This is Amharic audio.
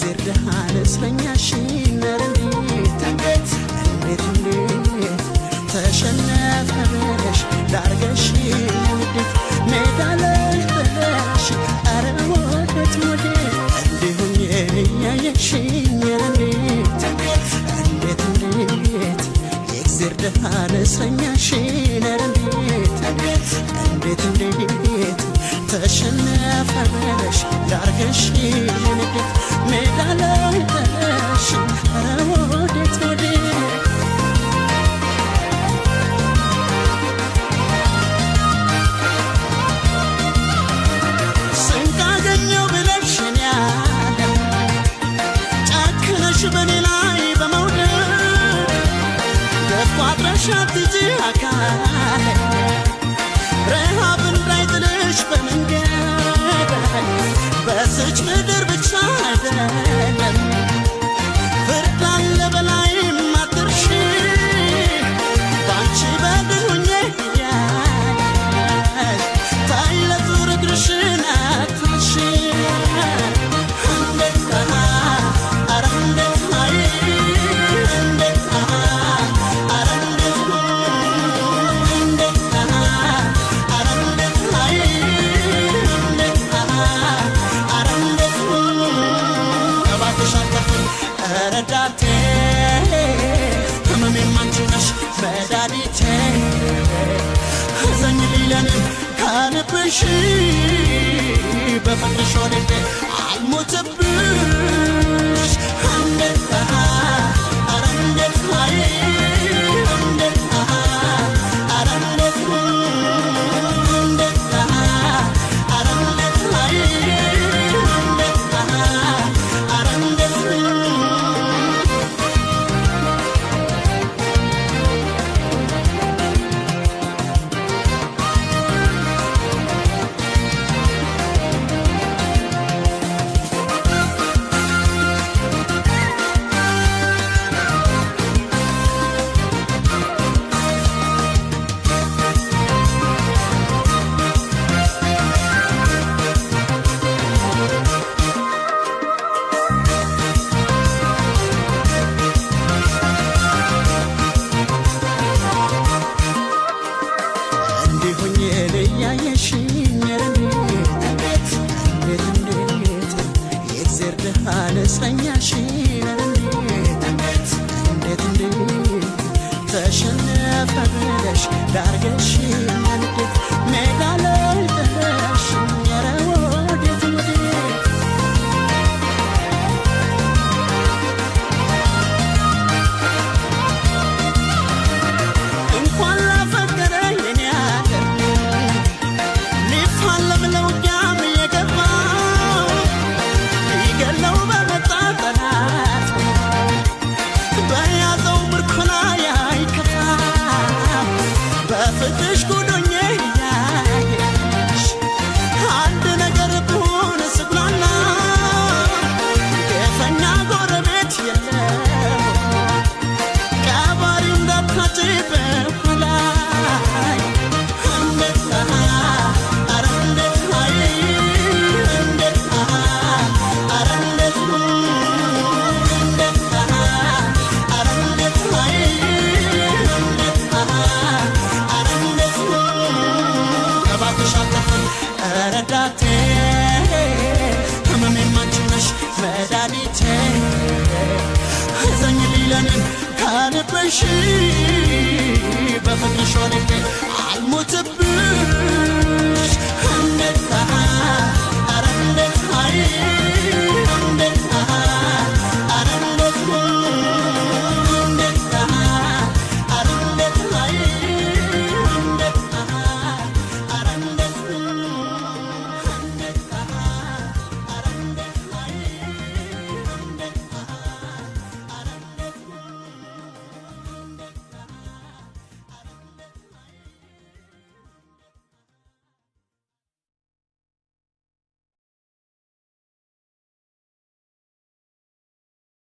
يكسردها لسلኛሽን እንዴት ተሸነፈ ብለሽ ዳርገሽኝ እንዴት ሜዳ ላይ ጥለሽ አረ ወዴት እንዲሁም ያየሽኝ እንዴት يكسردها لسلኛሽን እንዴት ተሸነፈ ብለሽ ዳርገሽኝ እንዴት ሜዳ ላይ ጥለሽ አረ ወዴት شاتي አካል ረሃብ እንዳይጥልሽ በመንገድ በስች ምድር ብቻ አይደለም ፍርድ አለ በላይም አትርሺ ባንቺ በድሁኜ ታይለቱ እግርሽን አትርሺ شي بفكر شلونك عالمتبش عندها عندك هاي عندها عندك عندها عندك هاي بفكر شلونك عالمتبش